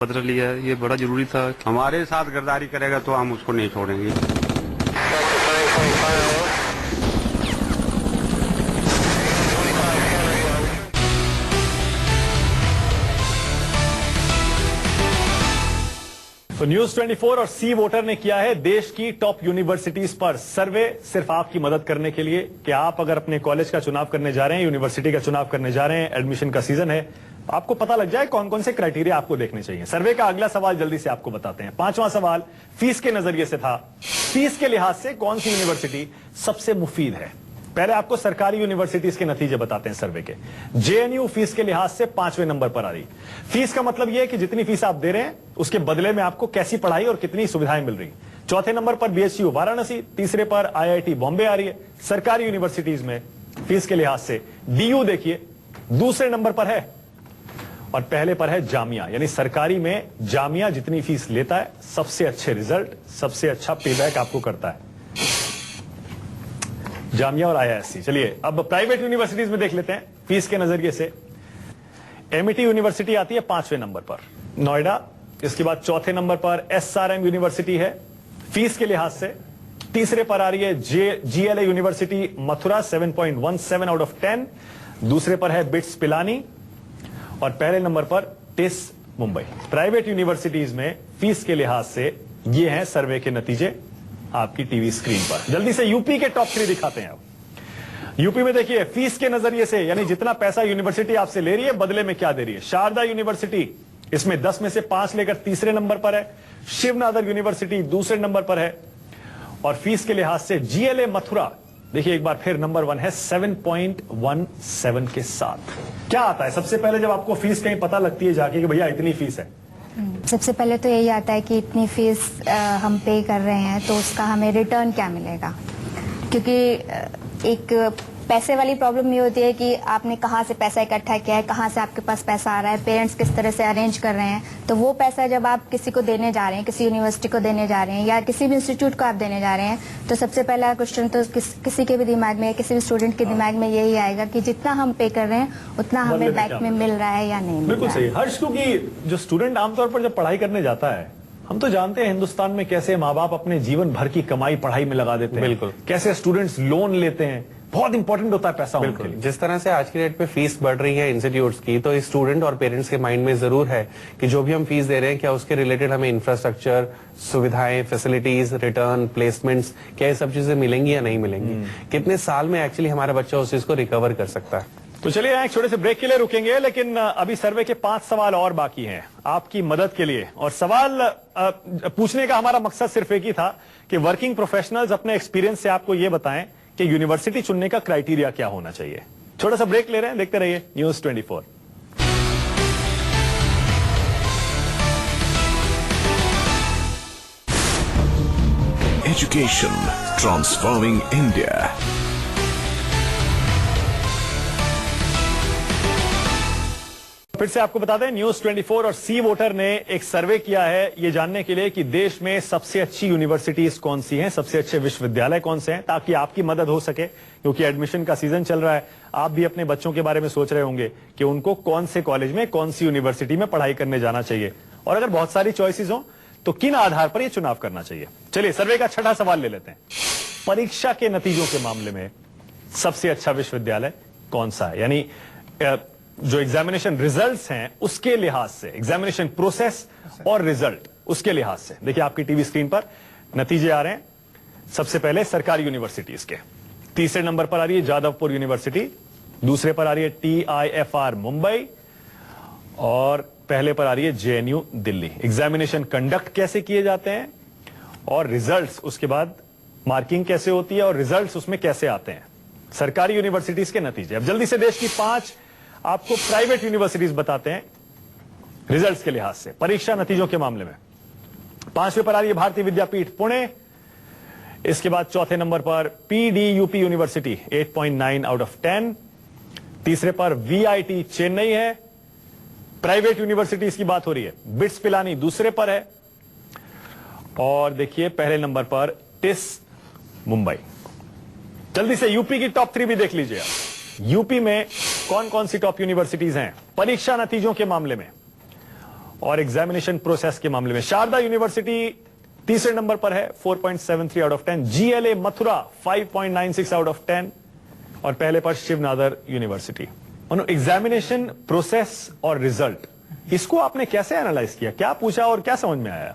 बदला लिया है, ये बड़ा जरूरी था। हमारे साथ गद्दारी करेगा तो हम उसको नहीं छोड़ेंगे। तो न्यूज 24 और सी वोटर ने किया है देश की टॉप यूनिवर्सिटीज पर सर्वे, सिर्फ आपकी मदद करने के लिए कि आप अगर अपने कॉलेज का चुनाव करने जा रहे हैं, यूनिवर्सिटी का चुनाव करने जा रहे हैं, एडमिशन का सीजन है, आपको पता लग जाए कौन कौन से क्राइटेरिया आपको देखने चाहिए। सर्वे का अगला सवाल जल्दी से आपको बताते हैं। 5वां सवाल फीस के नजरिए से था। फीस के लिहाज से कौन सी यूनिवर्सिटी सबसे मुफीद है? पहले आपको सरकारी यूनिवर्सिटीज के नतीजे बताते हैं सर्वे के। जेएनयू फीस के लिहाज से 5वें नंबर पर आ रही। फीस का मतलब यह है कि जितनी फीस आप दे रहे हैं उसके बदले में आपको कैसी पढ़ाई और कितनी सुविधाएं मिल रही। चौथे नंबर पर बीएचयू वाराणसी, तीसरे पर आईआईटी बॉम्बे आ रही है। सरकारी यूनिवर्सिटीज में फीस के लिहाज से डीयू देखिए दूसरे नंबर पर है और पहले पर है जामिया। यानी सरकारी में जामिया जितनी फीस लेता है, सबसे अच्छे रिजल्ट, सबसे अच्छा पेबैक आपको करता है, जामिया और आईआईएससी। चलिए अब प्राइवेट यूनिवर्सिटीज में देख लेते हैं फीस के नजरिए से। एमईटी यूनिवर्सिटी आती है 5वें नंबर पर, नोएडा। इसके बाद चौथे नंबर पर एसआरएम यूनिवर्सिटी है फीस के लिहाज से। तीसरे पर आ रही है GLA university Mathura 7.17 out of 10। दूसरे पर है बिट्स पिलानी और पहले नंबर पर टिस मुंबई। प्राइवेट यूनिवर्सिटीज में फीस के लिहाज से ये हैं सर्वे के नतीजे आपकी टीवी स्क्रीन पर। जल्दी से यूपी के टॉप 3 दिखाते हैं। अब यूपी में देखिए फीस के नजरिए से, यानी जितना पैसा यूनिवर्सिटी आपसे ले रही है बदले में क्या दे रही है। शारदा यूनिवर्सिटी इसमें 10 में से 5 लेकर तीसरे नंबर पर है। शिवनाथर यूनिवर्सिटी दूसरे नंबर पर है और फीस के लिहाज से जीएलए मथुरा देखिए एक बार फिर नंबर 1 है 7.17 के साथ। क्या आता है सबसे पहले जब आपको फीस कहीं पता लगती है जाके कि भैया इतनी फीस है? सबसे पहले तो यही आता है कि इतनी फीस हम पे कर रहे हैं तो उसका हमें रिटर्न क्या मिलेगा। क्योंकि एक पैसे वाली प्रॉब्लम ये होती है कि आपने कहाँ से पैसा इकट्ठा किया है, कहाँ से आपके पास पैसा आ रहा है, पेरेंट्स किस तरह से अरेंज कर रहे हैं। तो वो पैसा जब आप किसी को देने जा रहे हैं, किसी यूनिवर्सिटी को देने जा रहे हैं या किसी भी इंस्टीट्यूट को आप देने जा रहे हैं, तो सबसे पहला क्वेश्चन तो किसी के भी दिमाग में, किसी भी स्टूडेंट के दिमाग में यही आएगा कि जितना हम पे कर रहे हैं उतना हमें बैक में मिल रहा है या नहीं मिल रहा है। बिल्कुल सही हर्ष, क्योंकि जो स्टूडेंट आमतौर पर जब पढ़ाई करने जाता है, हम तो जानते हैं हिंदुस्तान में कैसे माँ बाप अपने जीवन भर की कमाई पढ़ाई में लगा देते हैं। बिल्कुल। कैसे स्टूडेंट्स लोन लेते हैं, बहुत इंपॉर्टेंट होता है पैसा उनके लिए। जिस तरह से आज की डेट पे फीस बढ़ रही है इंस्टीट्यूट्स की, तो स्टूडेंट और पेरेंट्स के माइंड में जरूर है कि जो भी हम फीस दे रहे हैं क्या उसके रिलेटेड हमें इंफ्रास्ट्रक्चर, सुविधाएं, फैसिलिटीज, रिटर्न, प्लेसमेंट्स, क्या ये सब चीजें मिलेंगी या नहीं मिलेंगी, कितने साल में एक्चुअली हमारा बच्चा उस चीज को रिकवर कर सकता है। तो चलिए एक छोटे से ब्रेक के लिए रुकेंगे, लेकिन अभी सर्वे के 5 सवाल और बाकी हैं आपकी मदद के लिए। और सवाल पूछने का हमारा मकसद सिर्फ एक ही था कि वर्किंग प्रोफेशनल्स अपने एक्सपीरियंस से आपको ये बताएं कि यूनिवर्सिटी चुनने का क्राइटेरिया क्या होना चाहिए। छोटा सा ब्रेक ले रहे हैं, देखते रहिए न्यूज 24। Education transforming India. फिर से आपको बता दें न्यूज 24 और सी वोटर ने एक सर्वे किया है ये जानने के लिए कि देश में सबसे अच्छी यूनिवर्सिटीज कौन सी हैं, सबसे अच्छे विश्वविद्यालय कौन से हैं, ताकि आपकी मदद हो सके। क्योंकि एडमिशन का सीजन चल रहा है, आप भी अपने बच्चों के बारे में सोच रहे होंगे कि उनको कौन से कॉलेज में, कौन सी यूनिवर्सिटी में पढ़ाई करने जाना चाहिए और अगर बहुत सारी चॉइसेस हो तो किन आधार पर यह चुनाव करना चाहिए। चलिए सर्वे का 6ठा सवाल ले लेते हैं। परीक्षा के नतीजों के मामले में सबसे अच्छा विश्वविद्यालय कौन सा है? यानी जो एग्जामिनेशन रिजल्ट्स हैं उसके लिहाज से, एग्जामिनेशन प्रोसेस और रिजल्ट उसके लिहाज से। देखिए आपकी टीवी स्क्रीन पर नतीजे आ रहे हैं। सबसे पहले सरकारी यूनिवर्सिटीज के तीसरे नंबर पर आ रही है जादवपुर यूनिवर्सिटी, दूसरे पर आ रही है टीआईएफआर मुंबई और पहले पर आ रही है जेएनयू दिल्ली। एग्जामिनेशन कंडक्ट कैसे किए जाते हैं और रिजल्ट्स, उसके बाद मार्किंग कैसे होती है और रिजल्ट्स उसमें कैसे आते हैं, सरकारी यूनिवर्सिटीज के नतीजे। अब जल्दी से देश की 5 आपको प्राइवेट यूनिवर्सिटीज बताते हैं रिजल्ट्स के लिहाज से, परीक्षा नतीजों के मामले में। 5वें पर आ रही है भारतीय विद्यापीठ पुणे, इसके बाद चौथे नंबर पर पीडीयूपी यूनिवर्सिटी 8.9 आउट ऑफ 10, तीसरे पर वीआईटी चेन्नई है। प्राइवेट यूनिवर्सिटीज की बात हो रही है, बिट्स पिलानी दूसरे पर है और देखिए पहले नंबर पर टिस मुंबई। जल्दी से यूपी की टॉप 3 भी देख लीजिए आप। यूपी में कौन कौन सी टॉप यूनिवर्सिटीज हैं परीक्षा नतीजों के मामले में और एग्जामिनेशन प्रोसेस के मामले में शारदा यूनिवर्सिटी तीसरे नंबर पर है 4.73 out of 10, GLA Mathura 5.96 out of 10 और पहले पर शिवनादर यूनिवर्सिटी। एग्जामिनेशन प्रोसेस और रिजल्ट, इसको आपने कैसे एनालाइज किया, क्या पूछा और क्या समझ में आया?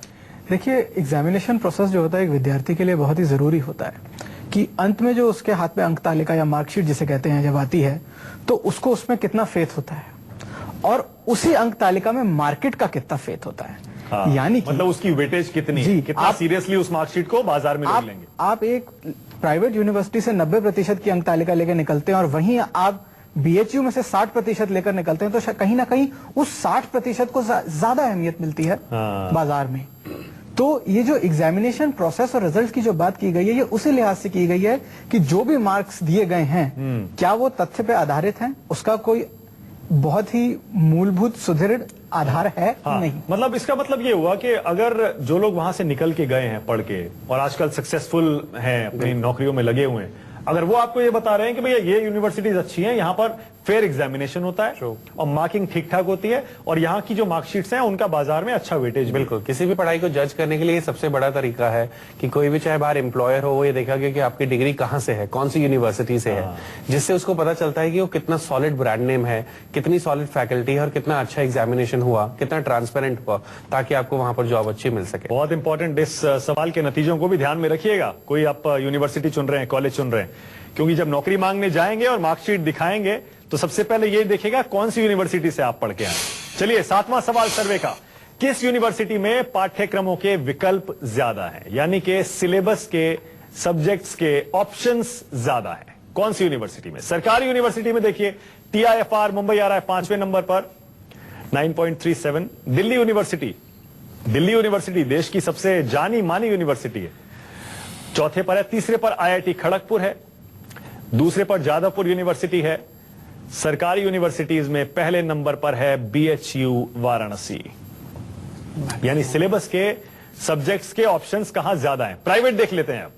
देखिए, एग्जामिनेशन प्रोसेस जो होता है एक विद्यार्थी के लिए बहुत ही जरूरी होता है कि अंत में जो उसके हाथ में अंक तालिका या मार्कशीट जिसे कहते हैं जब आती है तो उसको उसमें कितना फेथ होता है और उसी अंक तालिका में मार्केट का कितना फेथ होता है। हाँ, यानी कि मतलब उसकी वेटेज कितनी, जी, कितना सीरियसली उस मार्कशीट को बाजार में ले लेंगे। आप एक प्राइवेट यूनिवर्सिटी से 90% की अंक तालिका लेकर निकलते हैं और वहीं आप BHU में से 60% लेकर निकलते हैं तो कहीं ना कहीं उस 60% को ज्यादा अहमियत मिलती है बाजार में। तो ये जो एग्जामिनेशन प्रोसेस और रिजल्ट की जो बात की गई है ये उसी लिहाज से की गई है कि जो भी मार्क्स दिए गए हैं क्या वो तथ्य पे आधारित हैं, उसका कोई बहुत ही मूलभूत सुदृढ़ आधार है नहीं। मतलब इसका मतलब ये हुआ कि अगर जो लोग वहां से निकल के गए हैं पढ़ के और आजकल सक्सेसफुल हैं, अपनी नौकरियों में लगे हुए हैं, अगर वो आपको ये बता रहे हैं कि भैया ये यूनिवर्सिटीज अच्छी हैं, यहाँ पर फेयर एग्जामिनेशन होता है और मार्किंग ठीक ठाक होती है और यहाँ की जो मार्कशीट्स हैं उनका बाजार में अच्छा वेटेज। बिल्कुल, किसी भी पढ़ाई को जज करने के लिए सबसे बड़ा तरीका है कि कोई भी चाहे बाहर एम्प्लॉयर हो वो ये देखा गया कि आपकी डिग्री कहाँ से है, कौन सी यूनिवर्सिटी से है, जिससे उसको पता चलता है कि वो कितना सॉलिड ब्रांड नेम है, कितनी सॉलिड फैकल्टी है और कितना अच्छा एग्जामिनेशन हुआ, कितना ट्रांसपेरेंट हुआ, ताकि आपको वहां पर जॉब अच्छी मिल सके। बहुत इंपॉर्टेंट, इस सवाल के नतीजों को भी ध्यान में रखिएगा। कोई आप यूनिवर्सिटी चुन रहे हैं, कॉलेज चुन रहे हैं, क्योंकि जब नौकरी मांगने जाएंगे और मार्कशीट दिखाएंगे तो सबसे पहले ये देखेगा कौन सी यूनिवर्सिटी से आप पढ़ के आए। चलिए, 7वां सवाल सर्वे का, किस यूनिवर्सिटी में पाठ्यक्रमों के विकल्प ज्यादा हैं, यानी कि सिलेबस के सब्जेक्ट्स के ऑप्शंस ज्यादा हैं? कौन सी यूनिवर्सिटी में? सरकारी यूनिवर्सिटी में देखिए TIFR मुंबई आ रहा है 5वें नंबर पर 9.37। दिल्ली यूनिवर्सिटी देश की सबसे जानी मानी यूनिवर्सिटी है, चौथे पर है। तीसरे पर IIT खड़गपुर है, दूसरे पर जादवपुर यूनिवर्सिटी है। सरकारी यूनिवर्सिटीज में पहले नंबर पर है BHU वाराणसी। यानी सिलेबस के सब्जेक्ट्स के ऑप्शंस कहां ज्यादा हैं। प्राइवेट देख लेते हैं अब,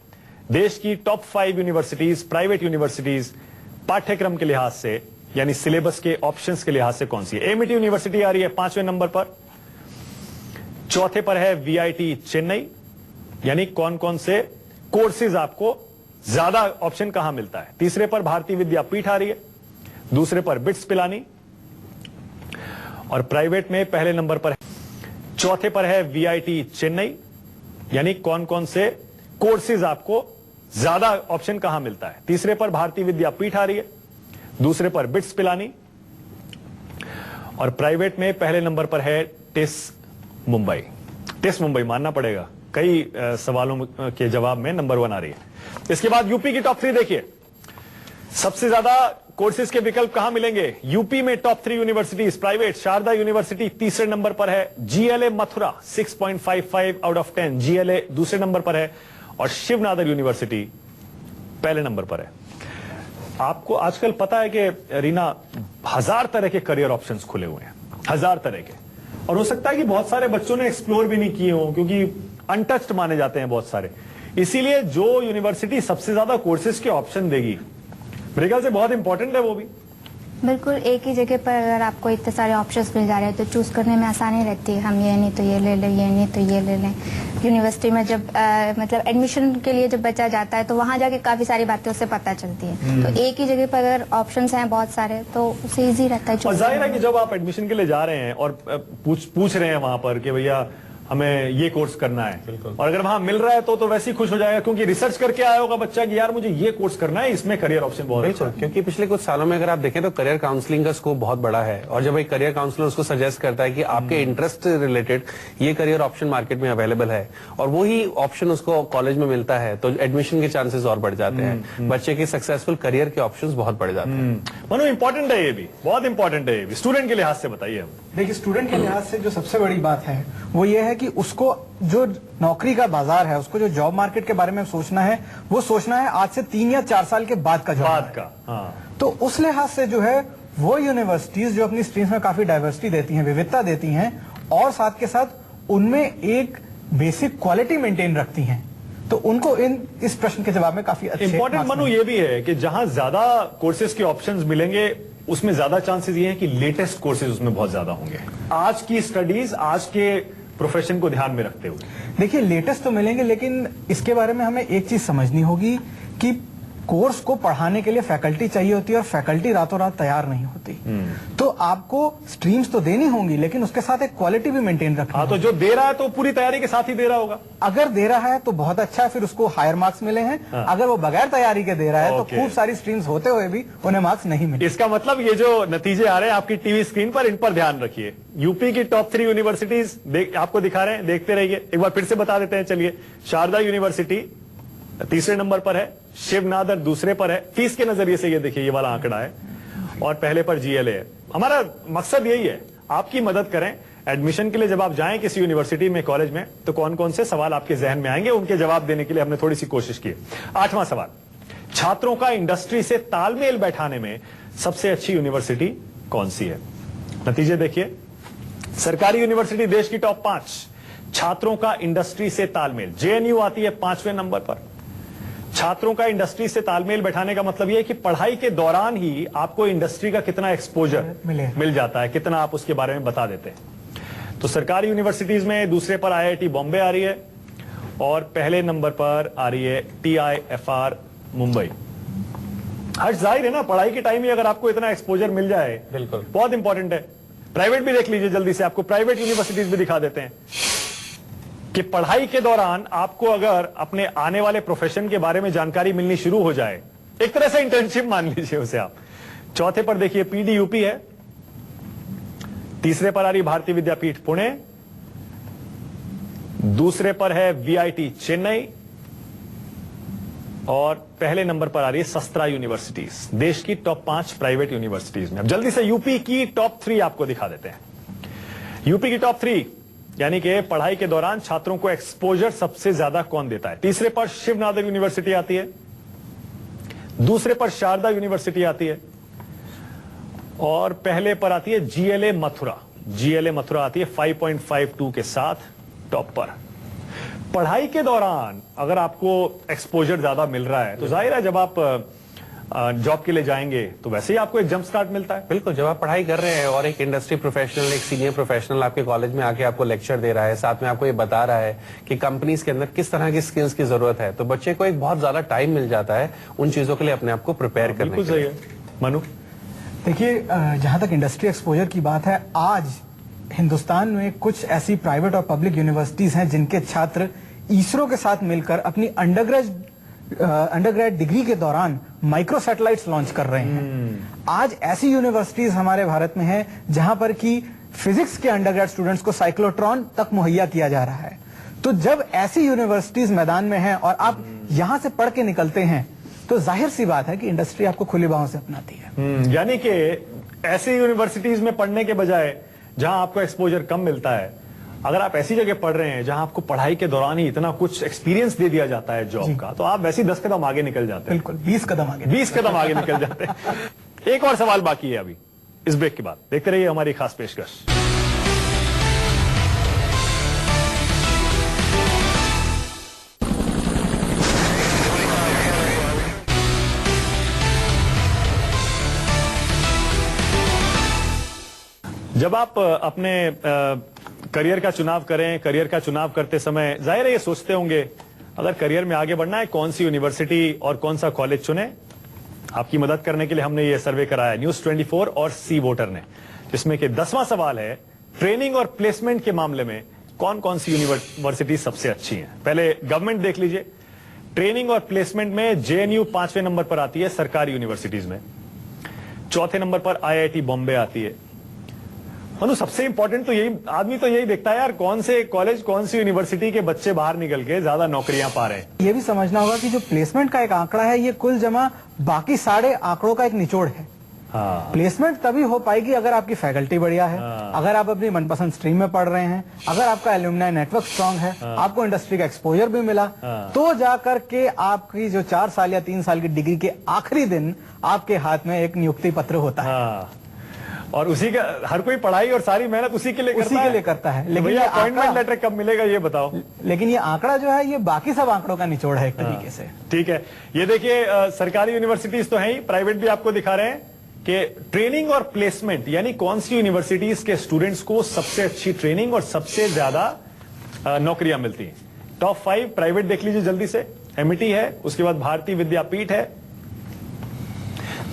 देश की टॉप 5 यूनिवर्सिटीज, प्राइवेट यूनिवर्सिटीज पाठ्यक्रम के लिहाज से यानी सिलेबस के ऑप्शंस के लिहाज से कौन सी है? AMIT यूनिवर्सिटी आ रही है 5वें नंबर पर, चौथे पर है VIT चेन्नई। यानी कौन कौन से कोर्सेज आपको ज्यादा ऑप्शन कहां मिलता है? तीसरे पर भारतीय विद्यापीठ आ रही है, दूसरे पर बिट्स पिलानी और प्राइवेट में पहले नंबर पर है, चौथे पर है VIT चेन्नई। यानी कौन कौन से कोर्सेज आपको ज्यादा ऑप्शन कहां मिलता है? तीसरे पर भारतीय विद्यापीठ आ रही है, दूसरे पर बिट्स पिलानी और प्राइवेट में पहले नंबर पर है टिस मुंबई। टिस मुंबई मानना पड़ेगा, कई सवालों के जवाब में नंबर 1 आ रही है। इसके बाद यूपी की टॉप 3 देखिए, सबसे ज्यादा कोर्सेज के विकल्प कहां मिलेंगे? यूपी में top 3 universities private, Sharda university तीसरे नंबर पर है, GLA Mathura 6.55 out of 10, GLA दूसरे नंबर पर है और शिवनादर यूनिवर्सिटी पहले नंबर पर है। आपको आजकल पता है कि रीना, 1000 तरह के करियर ऑप्शंस खुले हुए हैं, 1000 तरह के, और हो सकता है कि बहुत सारे बच्चों ने एक्सप्लोर भी नहीं किए हों क्योंकि अनटच्ड माने जाते हैं बहुत सारे। इसीलिए जो यूनिवर्सिटी सबसे ज्यादा कोर्सेज के ऑप्शन देगी, मेरे ख्याल से बहुत इंपॉर्टेंट है वो भी। बिल्कुल, एक ही जगह पर अगर आपको इतने सारे ऑप्शंस मिल जा रहे हैं तो चूज करने में आसानी रहती है। हम ये नहीं तो ये ले लें, ये नहीं तो ये ले लें। यूनिवर्सिटी में जब मतलब एडमिशन के लिए जब बच्चा जाता है तो वहां जाके काफी सारी बातें उससे पता चलती है। तो एक ही जगह पर अगर ऑप्शंस हैं बहुत सारे तो उसे इजी रहता है। और जाहिर है कि जब आप एडमिशन के लिए जा रहे हैं और पूछ रहे हैं वहां पर कि भैया हमें ये कोर्स करना है, और अगर वहां मिल रहा है तो वैसे ही खुश हो जाएगा क्योंकि रिसर्च करके आया होगा बच्चा कि यार मुझे ये कोर्स करना है, इसमें करियर ऑप्शन बहुत अच्छा है। क्योंकि पिछले कुछ सालों में अगर आप देखें तो करियर काउंसलिंग का स्कोप बहुत बड़ा है और जब एक करियर काउंसलर उसको सजेस्ट करता है कि आपके इंटरेस्ट रिलेटेड ये करियर ऑप्शन मार्केट में अवेलेबल है और वही ऑप्शन उसको कॉलेज में मिलता है तो एडमिशन के चांसेस और बढ़ जाते हैं, बच्चे के सक्सेसफुल करियर के ऑप्शंस बहुत बढ़ जाते हैं। मनु, इंपॉर्टेंट है ये भी, बहुत इंपॉर्टेंट है ये भी। स्टूडेंट के लिहाज से बताइए। देखिए, स्टूडेंट के लिहाज से जो सबसे बड़ी बात है वो ये है कि उसको जो नौकरी का बाजार है, उसको जो जॉब मार्केट के बारे में सोचना है, वो सोचना है आज से 3 या 4 साल के बाद का जॉब का। हाँ। तो उस लिहाज से जो है वो यूनिवर्सिटीज जो अपनी स्ट्रीम्स में काफी डाइवर्सिटी देती हैं, विविधता देती हैं और साथ के साथ उनमें एक बेसिक क्वालिटी मेंटेन रखती हैं, तो उनको इस प्रश्न के जवाब में काफी अच्छे इंपॉर्टेंट मनु ये भी है कि जहां ज्यादा कोर्सेज के ऑप्शंस मिलेंगे उसमें ज्यादा चांसेस ये हैं कि लेटेस्ट कोर्सेज उसमें बहुत ज्यादा होंगे। आज की स्टडीज, आज के प्रोफेशन को ध्यान में रखते हुए देखिए, लेटेस्ट तो मिलेंगे, लेकिन इसके बारे में हमें एक चीज समझनी होगी कि कोर्स को पढ़ाने के लिए फैकल्टी चाहिए होती है और फैकल्टी रातों रात तैयार नहीं होती। तो आपको स्ट्रीम्स तो देनी होंगी, लेकिन उसके साथ एक क्वालिटी भी मेंटेन रखनी हाँ, तो जो दे रहा है तो पूरी तैयारी के साथ ही दे रहा होगा। अगर दे रहा है तो बहुत अच्छा है, फिर उसको हायर मार्क्स मिले हैं। अगर वो बगैर तैयारी के दे रहा है तो खूब सारी स्ट्रीम्स होते हुए भी उन्हें मार्क्स नहीं मिले। इसका मतलब ये जो नतीजे आ रहे हैं आपकी टीवी स्क्रीन पर, इन पर ध्यान रखिए। यूपी की टॉप 3 यूनिवर्सिटीज आपको दिखा रहे हैं, देखते रहिए। एक बार फिर से बता देते हैं, चलिए। शारदा यूनिवर्सिटी तीसरे नंबर पर है, शिव नादर दूसरे पर है। फीस के नजरिए से ये देखिए, ये वाला आंकड़ा है, और पहले पर जीएलए है। हमारा मकसद यही है, आपकी मदद करें। एडमिशन के लिए जब आप जाएं किसी यूनिवर्सिटी में, कॉलेज में, तो कौन कौन से सवाल आपके जहन में आएंगे, उनके जवाब देने के लिए हमने थोड़ी सी कोशिश की। 8वां सवाल, छात्रों का इंडस्ट्री से तालमेल बैठाने में सबसे अच्छी यूनिवर्सिटी कौन सी है? नतीजे देखिए। सरकारी यूनिवर्सिटी देश की टॉप 5, छात्रों का इंडस्ट्री से तालमेल, जेएनयू आती है 5वें नंबर पर। छात्रों का इंडस्ट्री से तालमेल बैठाने का मतलब यह है कि पढ़ाई के दौरान ही आपको इंडस्ट्री का कितना एक्सपोजर मिल जाता है, कितना आप उसके बारे में बता देते हैं। तो सरकारी यूनिवर्सिटीज में दूसरे पर आईआईटी बॉम्बे आ रही है, और पहले नंबर पर आ रही है टीआईएफआर मुंबई। हर जाहिर है ना, पढ़ाई के टाइम ही अगर आपको इतना एक्सपोजर मिल जाए, बिल्कुल बहुत इंपॉर्टेंट है। प्राइवेट भी देख लीजिए जल्दी से, आपको प्राइवेट यूनिवर्सिटीज भी दिखा देते हैं कि पढ़ाई के दौरान आपको अगर अपने आने वाले प्रोफेशन के बारे में जानकारी मिलनी शुरू हो जाए, एक तरह से इंटर्नशिप मान लीजिए उसे आप। चौथे पर देखिए पीडीयूपी है, तीसरे पर आ रही भारतीय विद्यापीठ पुणे, दूसरे पर है वीआईटी चेन्नई, और पहले नंबर पर आ रही है सस्त्रा यूनिवर्सिटीज, देश की टॉप 5 प्राइवेट यूनिवर्सिटीज में। अब जल्दी से यूपी की टॉप 3 आपको दिखा देते हैं। यूपी की टॉप 3 यानी कि पढ़ाई के दौरान छात्रों को एक्सपोजर सबसे ज्यादा कौन देता है? तीसरे पर शिवनादर यूनिवर्सिटी आती है, दूसरे पर शारदा यूनिवर्सिटी आती है, और पहले पर आती है जीएलए मथुरा। जीएलए मथुरा आती है 5.52 के साथ टॉप पर। पढ़ाई के दौरान अगर आपको एक्सपोजर ज्यादा मिल रहा है तो जाहिर है जब आप जॉब के लिए जाएंगे तो वैसे ही आपको एक जंप स्टार्ट मिलता है। बिल्कुल, जब आप पढ़ाई कर रहे हैं और एक इंडस्ट्री प्रोफेशनल, एक सीनियर प्रोफेशनल आपके कॉलेज में आके आपको लेक्चर दे रहा है, साथ में आपको ये बता रहा है कि कंपनीज के अंदर किस तरह की स्किल्स की जरूरत है, तो बच्चे को एक बहुत ज्यादा टाइम मिल जाता है उन चीजों के लिए अपने आप को प्रिपेयर करने के लिए। सही है मनु। देखिए, जहां तक इंडस्ट्री एक्सपोजर की बात है, आज हिंदुस्तान में कुछ ऐसी प्राइवेट और पब्लिक यूनिवर्सिटीज हैं जिनके छात्र इसरो के साथ मिलकर अपनी अंडरग्रेड डिग्री के दौरान माइक्रो सैटेलाइट्स लॉन्च कर रहे हैं। आज ऐसी यूनिवर्सिटीज हमारे भारत में हैं जहां पर कि फिजिक्स के अंडरग्रेड स्टूडेंट्स को साइक्लोट्रॉन तक मुहैया किया जा रहा है। तो जब ऐसी यूनिवर्सिटीज मैदान में हैं और आप यहां से पढ़ के निकलते हैं, तो जाहिर सी बात है कि इंडस्ट्री आपको खुली बाहों से अपनाती है। यानी कि ऐसी यूनिवर्सिटीज में पढ़ने के बजाय जहां आपको एक्सपोजर कम मिलता है, अगर आप ऐसी जगह पढ़ रहे हैं जहां आपको पढ़ाई के दौरान ही इतना कुछ एक्सपीरियंस दे दिया जाता है जॉब का, तो आप वैसे ही 10 कदम आगे निकल जाते हैं। बिल्कुल, 20 कदम आगे 20 कदम आगे निकल जाते हैं। एक और सवाल बाकी है अभी इस ब्रेक के बाद, देखते रहिए हमारी खास पेशकश। जब आप अपने करियर का चुनाव करें, करियर का चुनाव करते समय जाहिर है ये सोचते होंगे अगर करियर में आगे बढ़ना है कौन सी यूनिवर्सिटी और कौन सा कॉलेज चुने। आपकी मदद करने के लिए हमने ये सर्वे कराया न्यूज 24 और सी वोटर ने, जिसमें कि 10वां सवाल है ट्रेनिंग और प्लेसमेंट के मामले में कौन कौन सी यूनिवर्सिटी सबसे अच्छी है। पहले गवर्नमेंट देख लीजिए। ट्रेनिंग और प्लेसमेंट में जेएनयू 5वें नंबर पर आती है सरकारी यूनिवर्सिटीज में, चौथे नंबर पर आईआईटी बॉम्बे आती है। मनु, सबसे इंपॉर्टेंट तो यही, आदमी तो यही देखता है यार कौन से कॉलेज, कौन सी यूनिवर्सिटी के बच्चे बाहर निकल के ज्यादा नौकरियां पा रहे हैं। ये भी समझना होगा कि जो प्लेसमेंट का एक आंकड़ा है, ये कुल जमा बाकी सारे आंकड़ों का एक निचोड़ है। प्लेसमेंट तभी हो पाएगी अगर आपकी फैकल्टी बढ़िया है, अगर आप अपनी मनपसंद स्ट्रीम में पढ़ रहे हैं, अगर आपका एल्यूमिनाई नेटवर्क स्ट्रांग है, आपको इंडस्ट्री का एक्सपोजर भी मिला, तो जाकर के आपकी जो 4 साल या 3 साल की डिग्री के आखिरी दिन आपके हाथ में एक नियुक्ति पत्र होता है। और उसी का हर कोई पढ़ाई और सारी मेहनत उसी के लिए करता है। लेकिन ये अपॉइंटमेंट लेटर कब मिलेगा ये बताओ। लेकिन ये आंकड़ा जो है, ये बाकी सब आंकड़ों का निचोड़ है एक तरीके से। ठीक है, ये देखिए सरकारी यूनिवर्सिटीज तो है ही, प्राइवेट भी आपको दिखा रहे हैं कि ट्रेनिंग और प्लेसमेंट यानी कौन सी यूनिवर्सिटीज के स्टूडेंट्स को सबसे अच्छी ट्रेनिंग और सबसे ज्यादा नौकरियां मिलती हैं। टॉप 5 प्राइवेट देख लीजिए जल्दी से। एमईटी है, उसके बाद भारतीय विद्यापीठ है,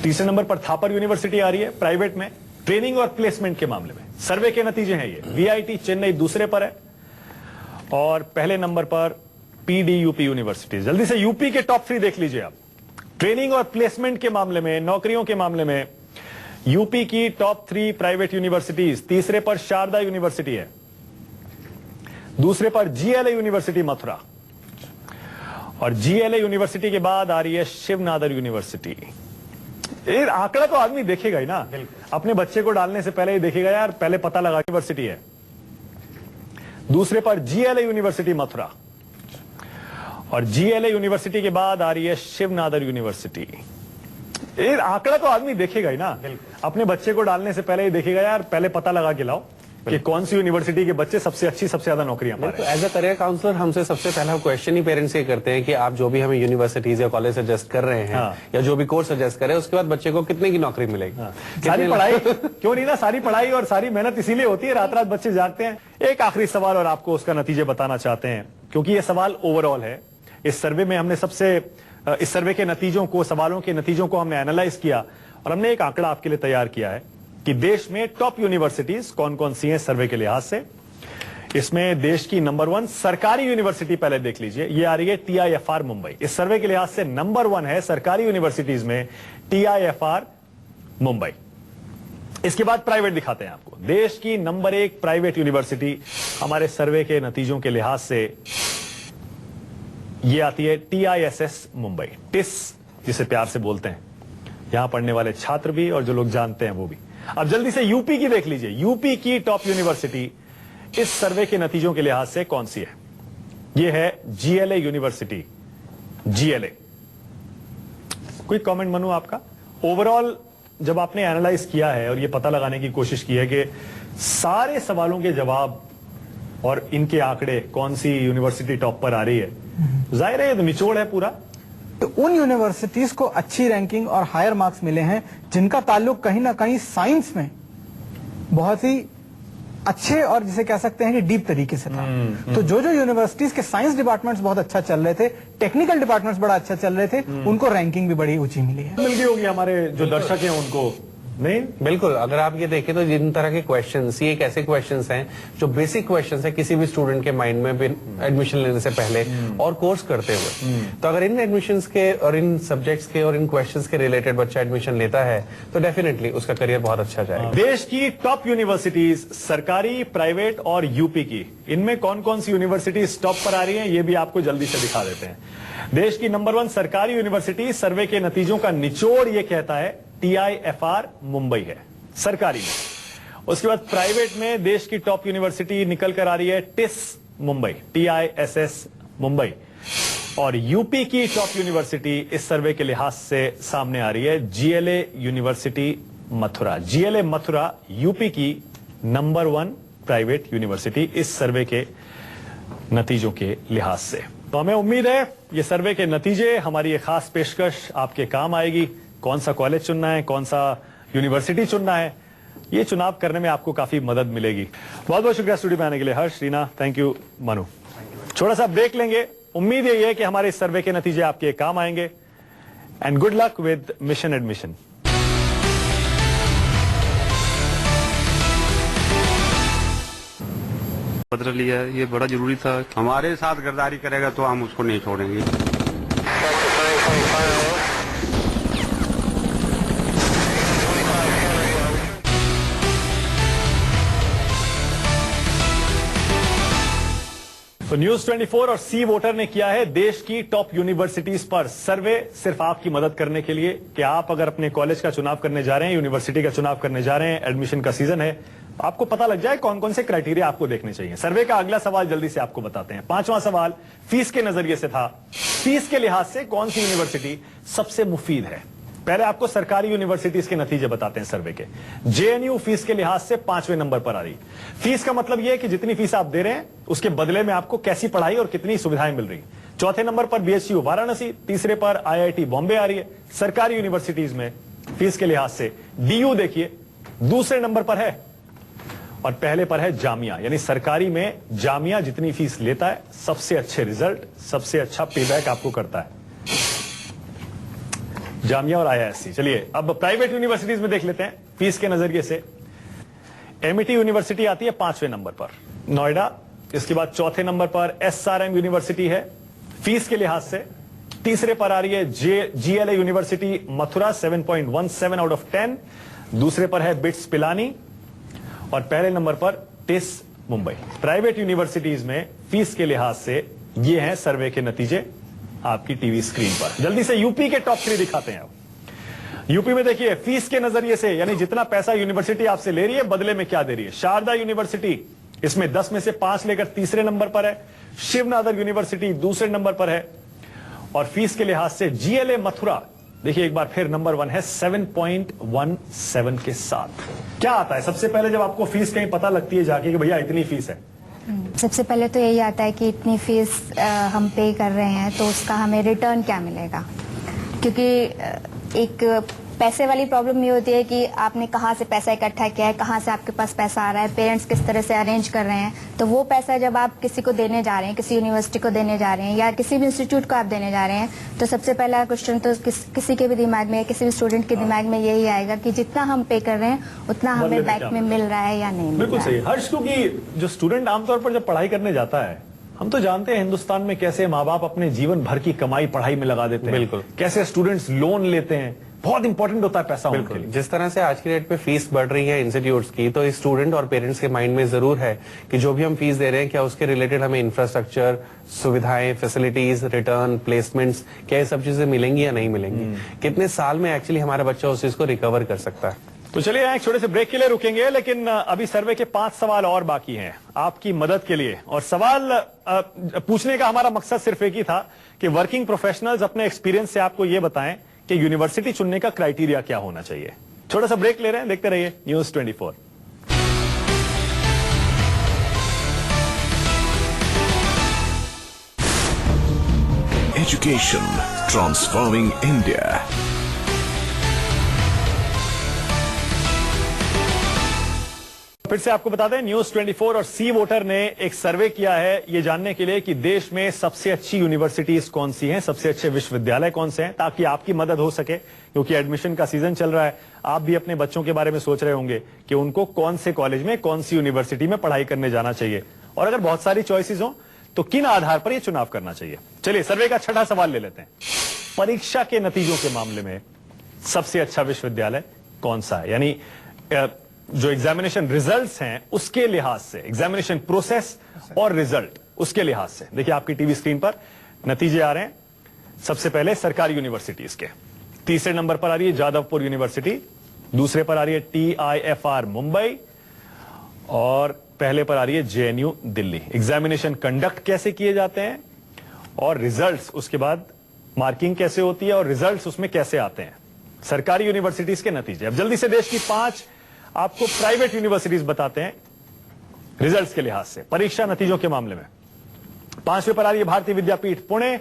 तीसरे नंबर पर थापर यूनिवर्सिटी आ रही है प्राइवेट में ट्रेनिंग और प्लेसमेंट के मामले में। सर्वे के नतीजे हैं ये। वीआईटी चेन्नई दूसरे पर है और पहले नंबर पर पीडीयूपी यूनिवर्सिटी। जल्दी से यूपी के टॉप 3 देख लीजिए आप। ट्रेनिंग और प्लेसमेंट के मामले में, नौकरियों के मामले में यूपी की टॉप 3 प्राइवेट यूनिवर्सिटीज। तीसरे पर शारदा यूनिवर्सिटी है, दूसरे पर जीएलए यूनिवर्सिटी मथुरा और जीएलए यूनिवर्सिटी के बाद आ रही है शिवनादर यूनिवर्सिटी। ये आंकड़ा तो आदमी देखेगा ही ना, अपने बच्चे को डालने से पहले ही देखेगा यार, पहले पता लगा यूनिवर्सिटी है। दूसरे पर जीएलए यूनिवर्सिटी मथुरा और जीएलए यूनिवर्सिटी के बाद आ रही है शिवनादर यूनिवर्सिटी। ये आंकड़ा तो आदमी देखेगा ही ना, अपने बच्चे को डालने से पहले ही देखेगा यार, पहले पता लगा के लाओ कि कौन सी यूनिवर्सिटी के बच्चे सबसे अच्छी सबसे ज्यादा नौकरियां पा रहे हैं। एज अ करियर काउंसलर हमसे सबसे पहला क्वेश्चन ही पेरेंट्स ये करते हैं कि आप जो भी हमें यूनिवर्सिटीज या कॉलेज सजेस्ट कर रहे हैं या जो भी कोर्स सजेस्ट कर रहे हैं उसके बाद बच्चे को कितने की नौकरी मिलेगी। सारी पढ़ाई क्यों नहीं ना, सारी पढ़ाई और सारी मेहनत इसीलिए होती है, रात रात बच्चे जागते हैं। एक आखिरी सवाल और आपको उसका नतीजे बताना चाहते हैं क्योंकि ये सवाल ओवरऑल है। इस सर्वे में हमने इस सर्वे के नतीजों को, सवालों के नतीजों को हमने एनालाइज किया और हमने एक आंकड़ा आपके लिए तैयार किया है कि देश में टॉप यूनिवर्सिटीज कौन कौन सी हैं सर्वे के लिहाज से। इसमें देश की नंबर 1 सरकारी यूनिवर्सिटी पहले देख लीजिए, ये आ रही है टीआईएफआर मुंबई। इस सर्वे के लिहाज से नंबर 1 है सरकारी यूनिवर्सिटीज में टीआईएफआर मुंबई। इसके बाद प्राइवेट दिखाते हैं आपको। देश की नंबर 1 प्राइवेट यूनिवर्सिटी हमारे सर्वे के नतीजों के लिहाज से ये आती है टीआईएसएस मुंबई, टिस जिसे प्यार से बोलते हैं, यहां पढ़ने वाले छात्र भी और जो लोग जानते हैं वो भी। अब जल्दी से यूपी की देख लीजिए। यूपी की टॉप यूनिवर्सिटी इस सर्वे के नतीजों के लिहाज से कौन सी है? यह है जीएलए यूनिवर्सिटी। जीएलए, कोई कमेंट मनु आपका? ओवरऑल जब आपने एनालाइज किया है और यह पता लगाने की कोशिश की है कि सारे सवालों के जवाब और इनके आंकड़े कौन सी यूनिवर्सिटी टॉप पर आ रही है, जाहिर है ये तो निचोड़ है पूरा। तो उन यूनिवर्सिटीज को अच्छी रैंकिंग और हायर मार्क्स मिले हैं जिनका ताल्लुक कहीं ना कहीं साइंस में बहुत ही अच्छे और जिसे कह सकते हैं कि डीप तरीके से था। तो जो जो यूनिवर्सिटीज के साइंस डिपार्टमेंट्स बहुत अच्छा चल रहे थे, टेक्निकल डिपार्टमेंट्स बड़ा अच्छा चल रहे थे, उनको रैंकिंग भी बड़ी ऊंची मिली है। मिल गई होगी हमारे जो दर्शक हैं उनको, नहीं? बिल्कुल, अगर आप ये देखें तो जिन तरह के क्वेश्चंस, ये एक ऐसे क्वेश्चंस हैं जो बेसिक क्वेश्चंस है किसी भी स्टूडेंट के माइंड में एडमिशन लेने से पहले और कोर्स करते हुए। तो अगर इन एडमिशंस के और इन सब्जेक्ट्स के और इन क्वेश्चंस के रिलेटेड बच्चा एडमिशन लेता है तो डेफिनेटली उसका करियर बहुत अच्छा जाएगा। देश की टॉप यूनिवर्सिटीज सरकारी, प्राइवेट और यूपी की, इनमें कौन कौन सी यूनिवर्सिटीज टॉप पर आ रही हैं ये भी आपको जल्दी से दिखा देते हैं। देश की नंबर 1 सरकारी यूनिवर्सिटी सर्वे के नतीजों का निचोड़ ये कहता है टीआईएफआर मुंबई है सरकारी में। उसके बाद प्राइवेट में देश की टॉप यूनिवर्सिटी निकल कर आ रही है टिस मुंबई, टीआईएसएस मुंबई। और यूपी की टॉप यूनिवर्सिटी इस सर्वे के लिहाज से सामने आ रही है GLA university Mathura. GLA Mathura UP की नंबर 1 प्राइवेट यूनिवर्सिटी इस सर्वे के नतीजों के लिहाज से। तो हमें उम्मीद है ये सर्वे के नतीजे, हमारी ये खास पेशकश आपके काम आएगी। कौन सा कॉलेज चुनना है, कौन सा यूनिवर्सिटी चुनना है, ये चुनाव करने में आपको काफी मदद मिलेगी। बहुत बहुत शुक्रिया स्टूडियो में आने के लिए हर्ष, रीना, थैंक यू मनु। छोटा सा ब्रेक लेंगे। उम्मीद यही है कि हमारे इस सर्वे के नतीजे आपके काम आएंगे। And good luck with mission admission. बदल लिया, ये बड़ा जरूरी था। हमारे साथ गद्दारी करेगा तो हम उसको नहीं छोड़ेंगे। तो न्यूज 24 और सी वोटर ने किया है देश की टॉप यूनिवर्सिटीज पर सर्वे, सिर्फ आपकी मदद करने के लिए कि आप अगर अपने कॉलेज का चुनाव करने जा रहे हैं, यूनिवर्सिटी का चुनाव करने जा रहे हैं, एडमिशन का सीजन है, आपको पता लग जाए कौन कौन से क्राइटेरिया आपको देखने चाहिए। सर्वे का अगला सवाल जल्दी से आपको बताते हैं। 5वां सवाल फीस के नजरिए से था। फीस के लिहाज से कौन सी यूनिवर्सिटी सबसे मुफीद है? पहले आपको सरकारी यूनिवर्सिटीज के नतीजे बताते हैं सर्वे के। जेएनयू फीस के लिहाज से 5वें नंबर पर आ रही। फीस का मतलब यह है कि जितनी फीस आप दे रहे हैं उसके बदले में आपको कैसी पढ़ाई और कितनी सुविधाएं मिल रही। चौथे नंबर पर बीएचयू वाराणसी, तीसरे पर आईआईटी बॉम्बे आ रही है। सरकारी यूनिवर्सिटीज में फीस के लिहाज से डीयू देखिए दूसरे नंबर पर है और पहले पर है जामिया। यानी सरकारी में जामिया जितनी फीस लेता है सबसे अच्छे रिजल्ट, सबसे अच्छा पेबैक आपको करता है जामिया और आईआईएससी। चलिए अब प्राइवेट यूनिवर्सिटीज में देख लेते हैं फीस के नजरिए से। एमईटी यूनिवर्सिटी आती है 5वें नंबर पर, नोएडा। इसके बाद चौथे नंबर पर एसआरएम यूनिवर्सिटी है फीस के लिहाज से। तीसरे पर आ रही है GLA university Mathura 7.17 out of 10। दूसरे पर है बिट्स पिलानी और पहले नंबर पर टिस मुंबई। प्राइवेट यूनिवर्सिटीज में फीस के लिहाज से ये हैं सर्वे के नतीजे आपकी टीवी स्क्रीन पर। जल्दी से यूपी के टॉप 3 दिखाते हैं। यूपी में देखिए फीस के नजरिए से, यानी जितना पैसा यूनिवर्सिटी आपसे ले रही है बदले में क्या दे रही है। शारदा यूनिवर्सिटी इसमें 10 में से 5 लेकर तीसरे नंबर पर है। शिवनाथर यूनिवर्सिटी दूसरे नंबर पर है और फीस के लिहाज से जीएलए मथुरा देखिए एक बार फिर नंबर 1 है 7.17 के साथ। क्या आता है सबसे पहले जब आपको फीस कहीं पता लगती है जाके कि भैया इतनी फीस है? सबसे पहले तो यही आता है कि इतनी फीस हम पे कर रहे हैं तो उसका हमें रिटर्न क्या मिलेगा। क्योंकि एक पैसे वाली प्रॉब्लम ये होती है कि आपने कहाँ से पैसा इकट्ठा किया है, कहाँ से आपके पास पैसा आ रहा है, पेरेंट्स किस तरह से अरेंज कर रहे हैं। तो वो पैसा जब आप किसी को देने जा रहे हैं, किसी यूनिवर्सिटी को देने जा रहे हैं या किसी भी इंस्टीट्यूट को आप देने जा रहे हैं, तो सबसे पहला क्वेश्चन तो किसी के भी दिमाग में, किसी भी स्टूडेंट के दिमाग में यही आएगा कि जितना हम पे कर रहे हैं उतना हमें बैक में मिल रहा है या नहीं मिल बिल्कुल रहा है। सही हर्ष, क्योंकि जो स्टूडेंट आमतौर पर जब पढ़ाई करने जाता है, हम तो जानते हैं हिंदुस्तान में कैसे माँ बाप अपने जीवन भर की कमाई पढ़ाई में लगा देते हैं। बिल्कुल। कैसे स्टूडेंट्स लोन लेते हैं, बहुत इंपॉर्टेंट होता है पैसा उनके लिए। जिस तरह से आज की डेट पे फीस बढ़ रही है इंस्टीट्यूट्स की, तो स्टूडेंट और पेरेंट्स के माइंड में जरूर है कि जो भी हम फीस दे रहे हैं क्या उसके रिलेटेड हमें इंफ्रास्ट्रक्चर, सुविधाएं, फैसिलिटीज, रिटर्न, प्लेसमेंट्स, क्या ये सब चीजें मिलेंगी या नहीं मिलेंगी, कितने साल में एक्चुअली हमारा बच्चा उस चीज को रिकवर कर सकता है। तो चलिए एक छोटे से ब्रेक के लिए रुकेंगे, लेकिन अभी सर्वे के 5 सवाल और बाकी हैं आपकी मदद के लिए। और सवाल पूछने का हमारा मकसद सिर्फ एक ही था कि वर्किंग प्रोफेशनल्स अपने एक्सपीरियंस से आपको ये बताएं कि यूनिवर्सिटी चुनने का क्राइटेरिया क्या होना चाहिए। छोटा सा ब्रेक ले रहे हैं, देखते रहिए न्यूज़ 24। Education transforming India. फिर से आपको बता दें न्यूज़ 24 और सी वोटर ने एक सर्वे किया है ये जानने के लिए कि देश में सबसे अच्छी यूनिवर्सिटीज कौन सी हैं, सबसे अच्छे विश्वविद्यालय कौन से हैं, ताकि आपकी मदद हो सके। क्योंकि एडमिशन का सीजन चल रहा है, आप भी अपने बच्चों के बारे में सोच रहे होंगे कि उनको कौन से कॉलेज में, कौन सी यूनिवर्सिटी में पढ़ाई करने जाना चाहिए, और अगर बहुत सारी चॉइसेस हो तो किन आधार पर यह चुनाव करना चाहिए। चलिए सर्वे का छठा सवाल ले लेते हैं। परीक्षा के नतीजों के मामले में सबसे अच्छा विश्वविद्यालय कौन सा है, यानी जो एग्जामिनेशन रिजल्ट्स हैं उसके लिहाज से, एग्जामिनेशन प्रोसेस और रिजल्ट उसके लिहाज से। देखिए आपकी टीवी स्क्रीन पर नतीजे आ रहे हैं। सबसे पहले सरकारी यूनिवर्सिटीज के तीसरे नंबर पर आ रही है जादवपुर यूनिवर्सिटी, दूसरे पर आ रही है TIFR मुंबई और पहले पर आ रही है JNU दिल्ली। एग्जामिनेशन कंडक्ट कैसे किए जाते हैं और रिजल्ट्स, उसके बाद मार्किंग कैसे होती है और रिजल्ट्स उसमें कैसे आते हैं, सरकारी यूनिवर्सिटीज के नतीजे। अब जल्दी से देश की 5 आपको प्राइवेट यूनिवर्सिटीज बताते हैं रिजल्ट्स के लिहाज से, परीक्षा नतीजों के मामले में। 5वें पर आ रही है भारतीय विद्यापीठ पुणे,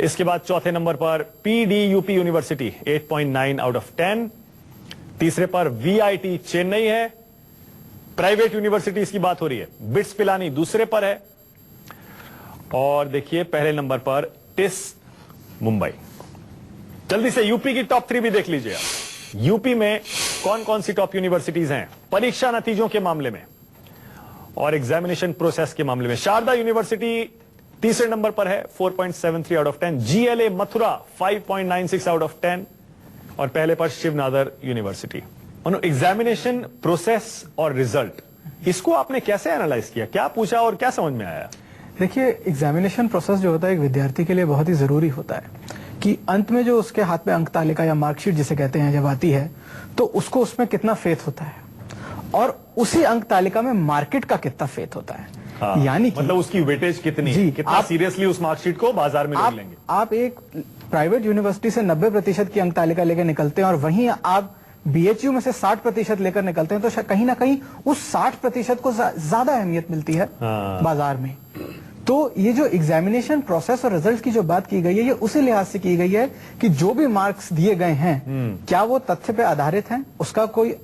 इसके बाद चौथे नंबर पर PDUP यूनिवर्सिटी 8.9 आउट ऑफ 10, तीसरे पर VIT चेन्नई है। प्राइवेट यूनिवर्सिटीज की बात हो रही है, बिट्स पिलानी दूसरे पर है और देखिए पहले नंबर पर टिस मुंबई। जल्दी से यूपी की टॉप 3 भी देख लीजिए आप। यूपी में कौन कौन सी टॉप यूनिवर्सिटीज हैं परीक्षा नतीजों के मामले में और एग्जामिनेशन प्रोसेस के मामले में। शारदा यूनिवर्सिटी तीसरे नंबर पर है 4.73 out of 10, GLA Mathura 5.96 out of 10 और पहले पर शिवनाथर यूनिवर्सिटी। एग्जामिनेशन प्रोसेस और रिजल्ट, इसको आपने कैसे एनालाइज किया, क्या पूछा और क्या समझ में आया? देखिए एग्जामिनेशन प्रोसेस जो होता है एक विद्यार्थी के लिए बहुत ही जरूरी होता है कि अंत में जो उसके हाथ में अंक तालिका या मार्कशीट जिसे कहते हैं जब आती है तो उसको उसमें कितना फेथ होता है और उसी अंक तालिका में मार्केट का कितना फेथ होता है। हाँ, यानी कि मतलब उसकी वेटेज कितनी, कितना सीरियसली उस मार्कशीट को बाजार में लोग लेंगे। आप एक प्राइवेट यूनिवर्सिटी से 90% की अंक तालिका लेकर निकलते हैं और वहीं आप BHU में से 60% लेकर निकलते हैं, तो कहीं ना कहीं उस 60% को ज्यादा अहमियत मिलती है बाजार में। तो ये जो एग्जामिनेशन प्रोसेस और रिजल्ट की जो बात की गई है ये उसी लिहाज से की गई है कि जो भी मार्क्स दिए गए हैं क्या वो तथ्य पे आधारित हैं, उसका कोई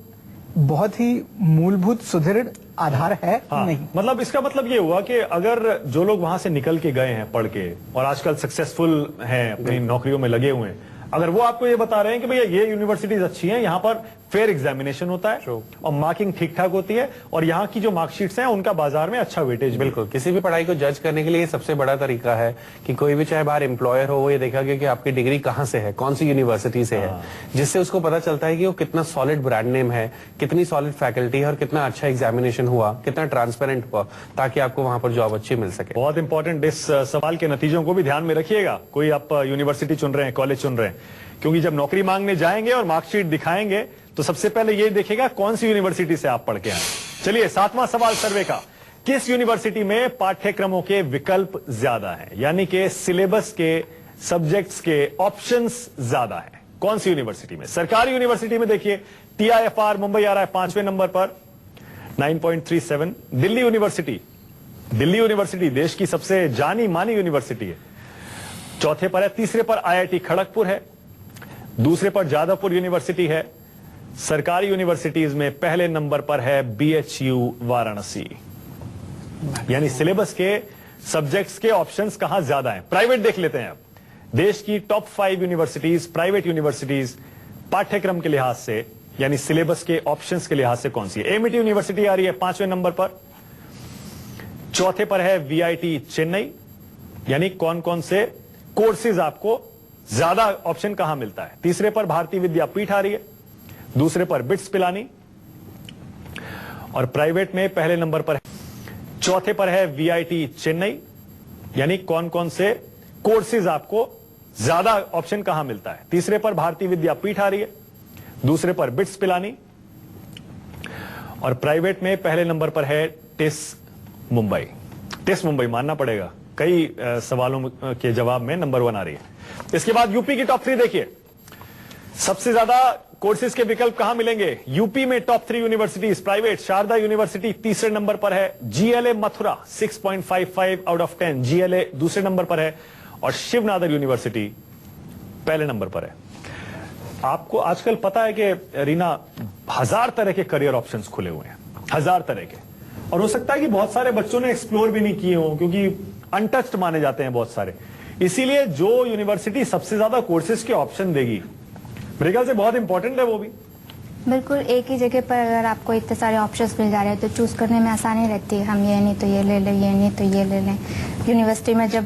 बहुत ही मूलभूत सुदृढ़ आधार है नहीं। मतलब इसका मतलब ये हुआ कि अगर जो लोग वहां से निकल के गए हैं पढ़ के और आजकल सक्सेसफुल हैं, अपनी नौकरियों में लगे हुए हैं, अगर वो आपको ये बता रहे हैं कि भैया ये यूनिवर्सिटीज अच्छी हैं, यहाँ पर फेयर एग्जामिनेशन होता है और मार्किंग ठीक ठाक होती है और यहाँ की जो मार्कशीट्स हैं उनका बाजार में अच्छा वेटेज। बिल्कुल, किसी भी पढ़ाई को जज करने के लिए सबसे बड़ा तरीका है कि कोई भी चाहे बाहर एम्प्लॉयर हो, वो ये देखा गया कि आपकी डिग्री कहाँ से है, कौन सी यूनिवर्सिटी से है, जिससे उसको पता चलता है कि वो कितना सॉलिड ब्रांड नेम है, कितनी सॉलिड फैकल्टी है और कितना अच्छा एग्जामिनेशन हुआ, कितना ट्रांसपेरेंट हुआ, ताकि आपको वहां पर जॉब अच्छी मिल सके। बहुत इंपॉर्टेंट, इस सवाल के नतीजों को भी ध्यान में रखिएगा। कोई आप यूनिवर्सिटी चुन रहे हैं, कॉलेज चुन रहे हैं, क्योंकि जब नौकरी मांगने जाएंगे और मार्कशीट दिखाएंगे तो सबसे पहले ये देखेगा कौन सी यूनिवर्सिटी से आप पढ़ के आए। चलिए 7वां सवाल सर्वे का, किस यूनिवर्सिटी में पाठ्यक्रमों के विकल्प ज्यादा हैं, यानी कि सिलेबस के, सब्जेक्ट्स के ऑप्शंस ज्यादा हैं, कौन सी यूनिवर्सिटी में? सरकारी यूनिवर्सिटी में देखिए TIFR मुंबई आ रहा है 5वें नंबर पर 9.37। दिल्ली यूनिवर्सिटी देश की सबसे जानी मानी यूनिवर्सिटी है, चौथे पर है। तीसरे पर IIT खड़गपुर है, दूसरे पर जादवपुर यूनिवर्सिटी है। सरकारी यूनिवर्सिटीज में पहले नंबर पर है BHU वाराणसी। यानी सिलेबस के, सब्जेक्ट्स के ऑप्शंस कहां ज्यादा हैं। प्राइवेट देख लेते हैं अब, देश की टॉप 5 यूनिवर्सिटीज, प्राइवेट यूनिवर्सिटीज पाठ्यक्रम के लिहाज से यानी सिलेबस के ऑप्शंस के लिहाज से कौन सी है? AMIT यूनिवर्सिटी आ रही है 5वें नंबर पर, चौथे पर है VIT चेन्नई। यानी कौन कौन से कोर्सेज आपको ज्यादा ऑप्शन कहां मिलता है? तीसरे पर भारतीय विद्यापीठ आ रही है, दूसरे पर बिट्स पिलानी और प्राइवेट में पहले नंबर पर है, चौथे पर है VIT चेन्नई। यानी कौन कौन से कोर्सेज आपको ज्यादा ऑप्शन कहां मिलता है? तीसरे पर भारतीय विद्यापीठ आ रही है, दूसरे पर बिट्स पिलानी और प्राइवेट में पहले नंबर पर है टिस मुंबई। टिस मुंबई मानना पड़ेगा, कई सवालों के जवाब में नंबर 1 आ रही है। इसके बाद यूपी की टॉप 3 देखिए, सबसे ज्यादा कोर्सेज के विकल्प कहां मिलेंगे? यूपी में top 3 universities private, Sharda university तीसरे नंबर पर है, GLA Mathura 6.55 out of 10, GLA दूसरे नंबर पर है और शिवनादर यूनिवर्सिटी पहले नंबर पर है। आपको आजकल पता है कि रीना 1000 तरह के करियर ऑप्शंस खुले हुए हैं, 1000 तरह के, और हो सकता है कि बहुत सारे बच्चों ने एक्सप्लोर भी नहीं किए हों क्योंकि अनटच्ड माने जाते हैं बहुत सारे। इसीलिए जो यूनिवर्सिटी सबसे ज्यादा कोर्सेज के ऑप्शन देगी, मेरे ख्याल से बहुत इंपॉर्टेंट है वो भी। बिल्कुल, एक ही जगह पर अगर आपको इतने सारे ऑप्शंस मिल जा रहे हैं तो चूज करने में आसानी रहती है। हम ये नहीं तो ये ले लें, ये नहीं तो ये ले लें। यूनिवर्सिटी में जब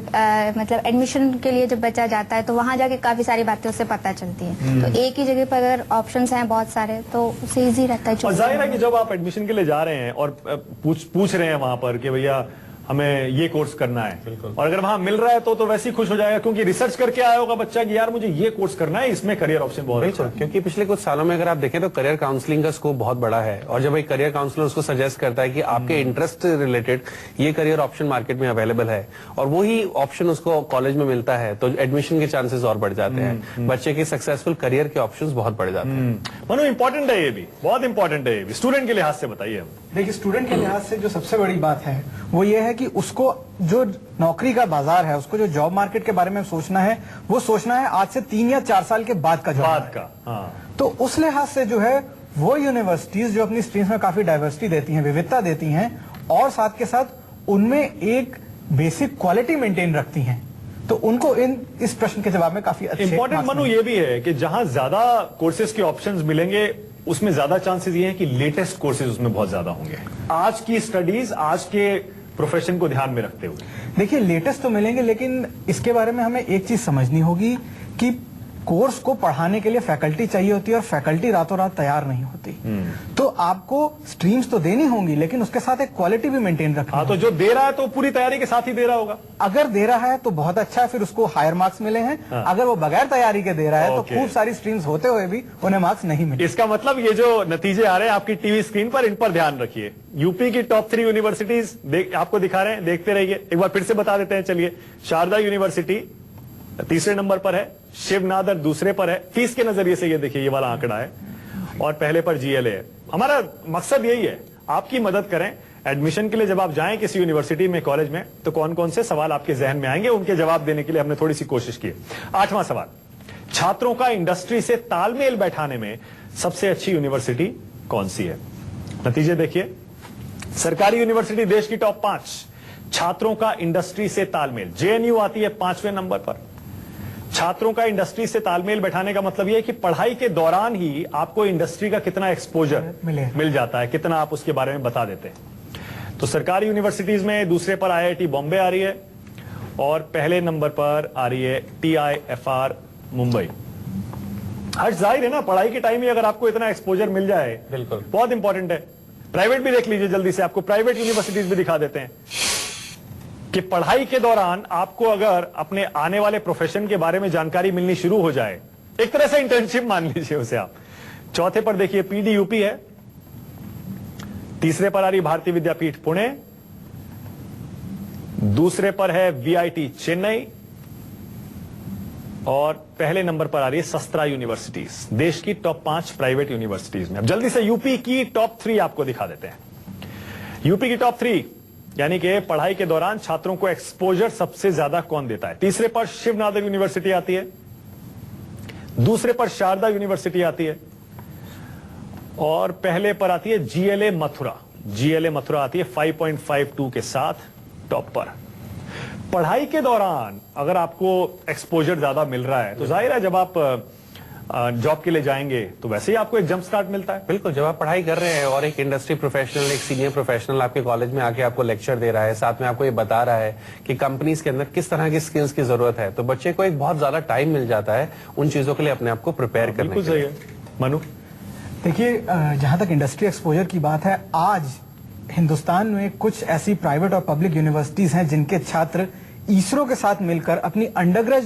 मतलब एडमिशन के लिए जब बच्चा जाता है तो वहाँ जाके काफी सारी बातें उससे पता चलती हैं। तो एक ही जगह पर अगर ऑप्शंस हैं बहुत सारे तो उससे इजी रहता है। और जाहिर है कि जब आप एडमिशन के लिए जा रहे हैं और पूछ रहे हैं वहां पर कि भैया हमें ये कोर्स करना है, और अगर वहां मिल रहा है तो वैसे ही खुश हो जाएगा क्योंकि रिसर्च करके आया होगा बच्चा कि यार मुझे ये कोर्स करना है, इसमें करियर ऑप्शन बहुत अच्छा है। क्योंकि पिछले कुछ सालों में अगर आप देखें तो करियर काउंसलिंग का स्कोप बहुत बड़ा है, और जब एक करियर काउंसलर उसको सजेस्ट करता है कि आपके इंटरेस्ट रिलेटेड ये करियर ऑप्शन मार्केट में अवेलेबल है और वही ऑप्शन उसको कॉलेज में मिलता है, तो एडमिशन के चांसेस और बढ़ जाते हैं, बच्चे के सक्सेसफुल करियर के ऑप्शन बहुत बढ़ जाते हैं। मनु, इंपॉर्टेंट है ये भी, बहुत इंपॉर्टेंट है ये भी। स्टूडेंट के लिहाज से बताइए। देखिए, स्टूडेंट के लिहाज से जो सबसे बड़ी बात है वो ये है कि उसको जो नौकरी का बाजार है, उसको जो जॉब मार्केट के बारे में सोचना है, वो सोचना है आज से 3 या 4 साल के बाद का जॉब का। हाँ। तो उस लिहाज से जो है वो यूनिवर्सिटीज जो अपनी स्ट्रीम्स में काफी डाइवर्सिटी देती हैं, विविधता देती हैं, और साथ के साथ उनमें एक बेसिक क्वालिटी मेंटेन रखती हैं, तो उनको इस प्रश्न के जवाब में काफी अच्छे इंपॉर्टेंट मनु ये भी है कि जहां ज्यादा कोर्सेज के ऑप्शंस मिलेंगे उसमें ज्यादा चांसेस ये हैं कि लेटेस्ट कोर्सेज उसमें बहुत ज्यादा होंगे, आज की स्टडीज, आज के प्रोफेशन को ध्यान में रखते हुए। देखिए, लेटेस्ट तो मिलेंगे, लेकिन इसके बारे में हमें एक चीज समझनी होगी कि कोर्स को पढ़ाने के लिए फैकल्टी चाहिए होती है और फैकल्टी रातों रात तैयार नहीं होती। तो आपको स्ट्रीम्स तो देनी होंगी, लेकिन उसके साथ एक क्वालिटी भी मेंटेन रखनी। हाँ, तो जो दे रहा है तो पूरी तैयारी के साथ ही दे रहा होगा। अगर दे रहा है तो बहुत अच्छा है, फिर उसको हायर मार्क्स मिले हैं। हाँ। अगर वो बगैर तैयारी के दे रहा है तो खूब सारी स्ट्रीम्स होते हुए भी उन्हें मार्क्स नहीं मिले। इसका मतलब ये जो नतीजे आ रहे हैं आपकी टीवी स्क्रीन पर, इन पर ध्यान रखिए। यूपी की टॉप 3 यूनिवर्सिटीज आपको दिखा रहे हैं, देखते रहिए। एक बार फिर से बता देते हैं, चलिए। शारदा यूनिवर्सिटी तीसरे नंबर पर है, शिवनादर दूसरे पर है। फीस के नजरिए से ये देखिए, ये वाला आंकड़ा है, और पहले पर GLA है। हमारा मकसद यही है, आपकी मदद करें। एडमिशन के लिए जब आप जाएं किसी यूनिवर्सिटी में, कॉलेज में, तो कौन कौन से सवाल आपके जहन में आएंगे, उनके जवाब देने के लिए हमने थोड़ी सी कोशिश की। 8वां सवाल, छात्रों का इंडस्ट्री से तालमेल बैठाने में सबसे अच्छी यूनिवर्सिटी कौन सी है? नतीजे देखिए, सरकारी यूनिवर्सिटी देश की टॉप 5, छात्रों का इंडस्ट्री से तालमेल, जेएनयू आती है 5वें नंबर पर। छात्रों का इंडस्ट्री से तालमेल बैठाने का मतलब यह है कि पढ़ाई के दौरान ही आपको इंडस्ट्री का कितना एक्सपोजर मिल जाता है, कितना आप उसके बारे में बता देते हैं। तो सरकारी यूनिवर्सिटीज में दूसरे पर आईआईटी बॉम्बे आ रही है और पहले नंबर पर आ रही है टीआईएफआर मुंबई। हर जाहिर है ना, पढ़ाई के टाइम ही अगर आपको इतना एक्सपोजर मिल जाए, बिल्कुल बहुत इंपॉर्टेंट है। प्राइवेट भी देख लीजिए जल्दी से, आपको प्राइवेट यूनिवर्सिटीज भी दिखा देते हैं कि पढ़ाई के दौरान आपको अगर अपने आने वाले प्रोफेशन के बारे में जानकारी मिलनी शुरू हो जाए, एक तरह से इंटर्नशिप मान लीजिए उसे आप। चौथे पर देखिए पीडीयूपी है, तीसरे पर आ रही भारतीय विद्यापीठ पुणे, दूसरे पर है वीआईटी चेन्नई और पहले नंबर पर आ रही है शस्त्रा यूनिवर्सिटीज, देश की टॉप 5 प्राइवेट यूनिवर्सिटीज में। अब जल्दी से यूपी की टॉप 3 आपको दिखा देते हैं। यूपी की टॉप 3 यानी कि पढ़ाई के दौरान छात्रों को एक्सपोजर सबसे ज्यादा कौन देता है? तीसरे पर शिवनादर यूनिवर्सिटी आती है, दूसरे पर शारदा यूनिवर्सिटी आती है और पहले पर आती है जीएलए मथुरा। जीएलए मथुरा आती है 5.52 के साथ टॉप पर। पढ़ाई के दौरान अगर आपको एक्सपोजर ज्यादा मिल रहा है तो जाहिर है जब आप जॉब के लिए जाएंगे तो वैसे ही आपको एक जंप स्टार्ट मिलता है। बिल्कुल, जब आप पढ़ाई कर रहे हैं और एक इंडस्ट्री प्रोफेशनल, एक सीनियर प्रोफेशनल आपके कॉलेज में आके आपको लेक्चर दे रहा है, साथ में आपको ये बता रहा है कि कंपनीज के अंदर किस तरह की स्किल्स की जरूरत है, तो बच्चे को एक बहुत ज्यादा टाइम मिल जाता है उन चीजों के लिए अपने आप को प्रिपेयर करने के लिए। बिल्कुल सही है मनु। देखिए, जहां तक इंडस्ट्री एक्सपोजर की बात है, आज हिंदुस्तान में कुछ ऐसी प्राइवेट और पब्लिक यूनिवर्सिटीज हैं जिनके छात्र इसरो के साथ मिलकर अपनी अंडरग्रेड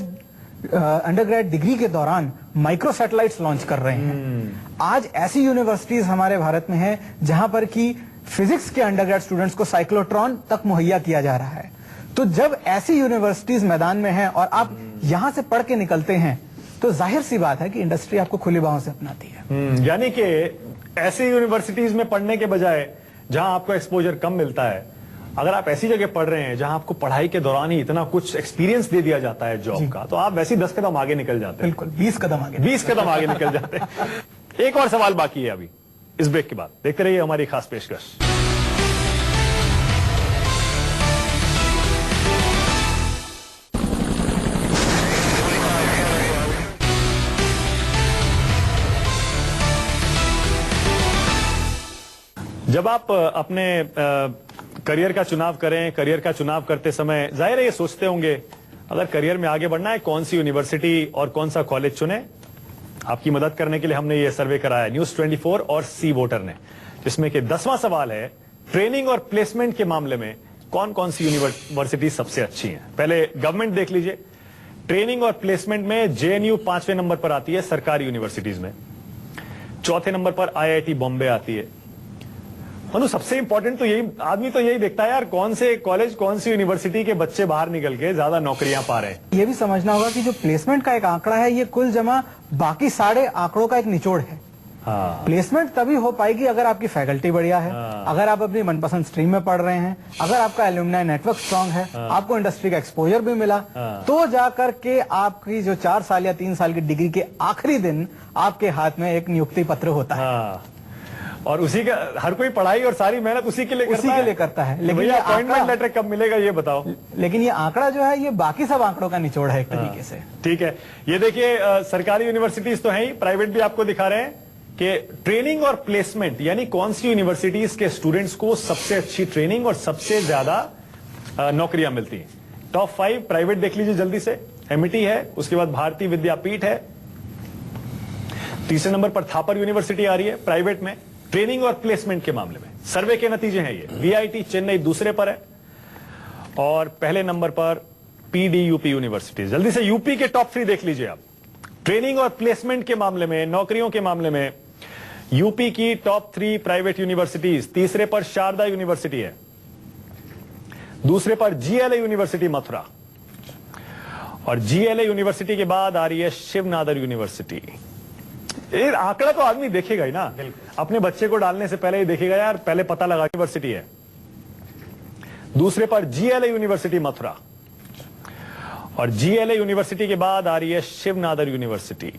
डिग्री के दौरान माइक्रो सैटेलाइट्स लॉन्च कर रहे हैं। आज ऐसी यूनिवर्सिटीज हमारे भारत में हैं जहां पर कि फिजिक्स के अंडरग्रेड स्टूडेंट्स को साइक्लोट्रॉन तक मुहैया किया जा रहा है। तो जब ऐसी यूनिवर्सिटीज मैदान में हैं और आप यहां से पढ़ के निकलते हैं तो जाहिर सी बात है कि इंडस्ट्री आपको खुली बाहों से अपनाती है। यानी कि ऐसी यूनिवर्सिटीज में पढ़ने के बजाय जहां आपको एक्सपोजर कम मिलता है, अगर आप ऐसी जगह पढ़ रहे हैं जहां आपको पढ़ाई के दौरान ही इतना कुछ एक्सपीरियंस दे दिया जाता है जॉब का, तो आप वैसे ही 10 कदम आगे निकल जाते हैं। बिल्कुल, 20 कदम आगे 20 कदम आगे निकल जाते हैं। एक और सवाल बाकी है अभी इस ब्रेक के बाद, देखते रहिए हमारी खास पेशकश। जब आप अपने करियर का चुनाव करें, करियर का चुनाव करते समय जाहिर है ये सोचते होंगे अगर करियर में आगे बढ़ना है कौन सी यूनिवर्सिटी और कौन सा कॉलेज चुने। आपकी मदद करने के लिए हमने ये सर्वे कराया न्यूज 24 और सी वोटर ने, जिसमें कि 10वां सवाल है ट्रेनिंग और प्लेसमेंट के मामले में कौन कौन सी यूनिवर्सिटी सबसे अच्छी है। पहले गवर्नमेंट देख लीजिए, ट्रेनिंग और प्लेसमेंट में जेएनयू 5वें नंबर पर आती है सरकारी यूनिवर्सिटीज में, चौथे नंबर पर आईआईटी बॉम्बे आती है। मनु, सबसे इंपॉर्टेंट तो यही, आदमी तो यही देखता है यार कौन से कॉलेज कौन सी यूनिवर्सिटी के बच्चे बाहर निकल के ज्यादा नौकरियां पा रहे हैं। ये भी समझना होगा कि जो प्लेसमेंट का एक आंकड़ा है ये कुल जमा बाकी सारे आंकड़ों का एक निचोड़ है। हाँ। प्लेसमेंट तभी हो पाएगी अगर आपकी फैकल्टी बढ़िया है, अगर आप अपनी मनपसंद स्ट्रीम में पढ़ रहे हैं, अगर आपका एल्यूमिनाई नेटवर्क स्ट्रांग है, आपको इंडस्ट्री का एक्सपोजर भी मिला, तो जाकर के आपकी जो 4 साल या 3 साल की डिग्री के आखिरी दिन आपके हाथ में एक नियुक्ति पत्र होता है। और उसी का हर कोई पढ़ाई और सारी मेहनत उसी के लिए करता है। लेकिन ये अपॉइंटमेंट लेटर कब मिलेगा ये बताओ। लेकिन ये आंकड़ा जो है ये बाकी सब आंकड़ों का निचोड़ है एक तरीके से। ठीक है, ये देखिए सरकारी यूनिवर्सिटीज तो है ही, प्राइवेट भी आपको दिखा रहे हैं कि ट्रेनिंग और प्लेसमेंट यानी कौन सी यूनिवर्सिटीज के स्टूडेंट्स को सबसे अच्छी ट्रेनिंग और सबसे ज्यादा नौकरियां मिलती हैं। टॉप 5 प्राइवेट देख लीजिए जल्दी से, एमईटी है, उसके बाद भारतीय विद्यापीठ है, तीसरे नंबर पर थापर यूनिवर्सिटी आ रही है प्राइवेट में ट्रेनिंग और प्लेसमेंट के मामले में। सर्वे के नतीजे हैं ये, वीआईटी चेन्नई दूसरे पर है और पहले नंबर पर पीडीयूपी यूनिवर्सिटी। जल्दी से यूपी के टॉप 3 देख लीजिए आप, ट्रेनिंग और प्लेसमेंट के मामले में, नौकरियों के मामले में यूपी की टॉप 3 प्राइवेट यूनिवर्सिटीज, तीसरे पर शारदा यूनिवर्सिटी है, दूसरे पर जीएलए यूनिवर्सिटी मथुरा और जीएलए यूनिवर्सिटी के बाद आ रही है शिवनादर यूनिवर्सिटी। ये आंकड़ा तो आदमी देखेगा ही ना, अपने बच्चे को डालने से पहले ही देखेगा यार, पहले पता लगा यूनिवर्सिटी है दूसरे पर जीएलए यूनिवर्सिटी मथुरा, और जीएलए यूनिवर्सिटी के बाद आ रही है शिवनादर यूनिवर्सिटी।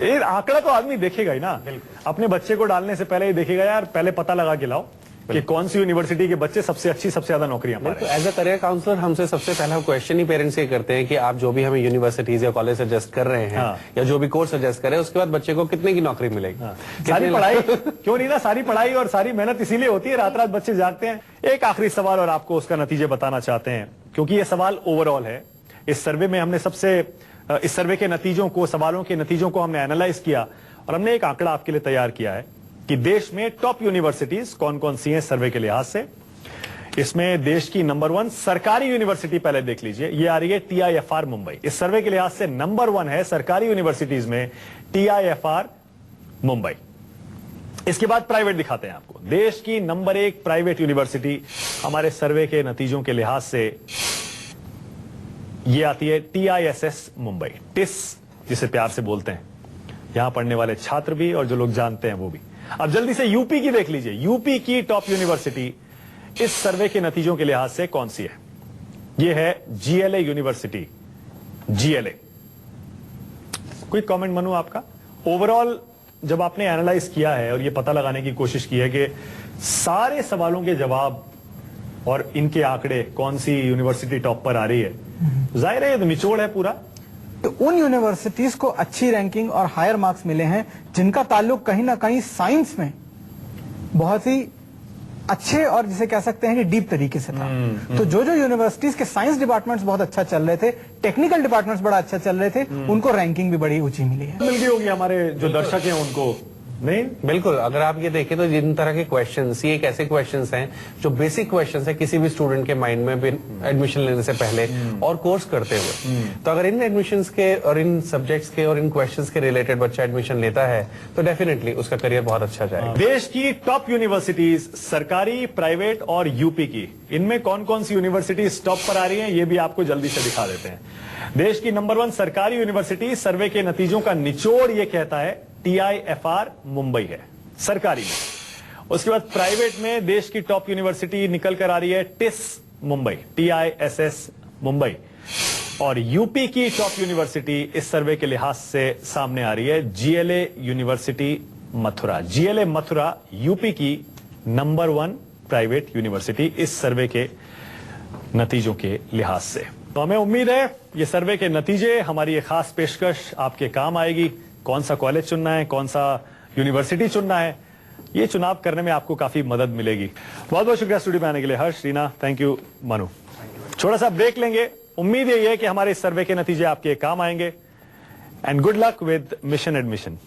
ये आंकड़ा तो आदमी देखेगा ही ना, अपने बच्चे को डालने से पहले ही देखेगा यार, पहले पता लगा के लाओ कि कौन सी यूनिवर्सिटी के बच्चे सबसे अच्छी, सबसे ज्यादा नौकरियां पा रहे हैं। एज अ करियर काउंसलर हमसे सबसे पहला क्वेश्चन ही पेरेंट्स ये करते हैं कि आप जो भी हमें यूनिवर्सिटीज या कॉलेज सजेस्ट कर रहे हैं, या जो भी कोर्स सजेस्ट कर रहे हैं, उसके बाद बच्चे को कितने की नौकरी मिलेगी। सारी पढ़ाई क्यों नहीं ना, सारी पढ़ाई और सारी मेहनत इसीलिए होती है, रात रात बच्चे जागते हैं। एक आखिरी सवाल और आपको उसका नतीजे बताना चाहते हैं, क्योंकि ये सवाल ओवरऑल है। इस सर्वे में हमने इस सर्वे के नतीजों को, सवालों के नतीजों को हमने एनालाइज किया और हमने एक आंकड़ा आपके लिए तैयार किया है कि देश में टॉप यूनिवर्सिटीज कौन कौन सी हैं सर्वे के लिहाज से। इसमें देश की नंबर 1 सरकारी यूनिवर्सिटी पहले देख लीजिए, ये आ रही है TIFR मुंबई। इस सर्वे के लिहाज से नंबर 1 है सरकारी यूनिवर्सिटीज में TIFR मुंबई। इसके बाद प्राइवेट दिखाते हैं आपको। देश की नंबर 1 प्राइवेट यूनिवर्सिटी हमारे सर्वे के नतीजों के लिहाज से ये आती है TISS मुंबई, टिस जिसे प्यार से बोलते हैं, यहां पढ़ने वाले छात्र भी और जो लोग जानते हैं वो भी। अब जल्दी से यूपी की देख लीजिए, यूपी की टॉप यूनिवर्सिटी इस सर्वे के नतीजों के लिहाज से कौन सी है। ये है GLA यूनिवर्सिटी, GLA। कोई कमेंट मनु आपका? ओवरऑल जब आपने एनालाइज किया है और ये पता लगाने की कोशिश की है कि सारे सवालों के जवाब और इनके आंकड़े, कौन सी यूनिवर्सिटी टॉप पर आ रही है, जाहिर है ये तो निचोड़ है पूरा। तो उन यूनिवर्सिटीज को अच्छी रैंकिंग और हायर मार्क्स मिले हैं जिनका ताल्लुक कहीं ना कहीं साइंस में बहुत ही अच्छे और जिसे कह सकते हैं कि डीप तरीके से था। तो जो जो यूनिवर्सिटीज के साइंस डिपार्टमेंट्स बहुत अच्छा चल रहे थे, टेक्निकल डिपार्टमेंट्स बड़ा अच्छा चल रहे थे, उनको रैंकिंग भी बड़ी ऊंची मिली है। मिल गई होगी हमारे जो दर्शक हैं उनको, नहीं? बिल्कुल। अगर आप ये देखें तो जिन तरह के क्वेश्चंस, ये एक ऐसे क्वेश्चंस हैं जो बेसिक क्वेश्चंस है किसी भी स्टूडेंट के माइंड में एडमिशन लेने से पहले और कोर्स करते हुए। तो अगर इन एडमिशंस के और इन सब्जेक्ट्स के और इन क्वेश्चंस के रिलेटेड बच्चा एडमिशन लेता है तो डेफिनेटली उसका करियर बहुत अच्छा जाएगा। देश की टॉप यूनिवर्सिटीज सरकारी, प्राइवेट और यूपी की, इनमें कौन कौन सी यूनिवर्सिटीज टॉप पर आ रही हैं ये भी आपको जल्दी से दिखा देते हैं। देश की नंबर 1 सरकारी यूनिवर्सिटी सर्वे के नतीजों का निचोड़ ये कहता है TIFR मुंबई है सरकारी में। उसके बाद प्राइवेट में देश की टॉप यूनिवर्सिटी निकल कर आ रही है टिस मुंबई, TISS मुंबई। और यूपी की टॉप यूनिवर्सिटी इस सर्वे के लिहाज से सामने आ रही है GLA university Mathura. GLA Mathura UP की नंबर 1 प्राइवेट यूनिवर्सिटी इस सर्वे के नतीजों के लिहाज से। तो हमें उम्मीद है ये सर्वे के नतीजे, हमारी ये खास पेशकश आपके काम आएगी। कौन सा कॉलेज चुनना है, कौन सा यूनिवर्सिटी चुनना है, ये चुनाव करने में आपको काफी मदद मिलेगी। बहुत बहुत शुक्रिया स्टूडियो में आने के लिए हर्ष, रीना, थैंक यू, मनु। छोटा सा ब्रेक लेंगे। उम्मीद यही है कि हमारे इस सर्वे के नतीजे आपके काम आएंगे। And good luck with mission admission.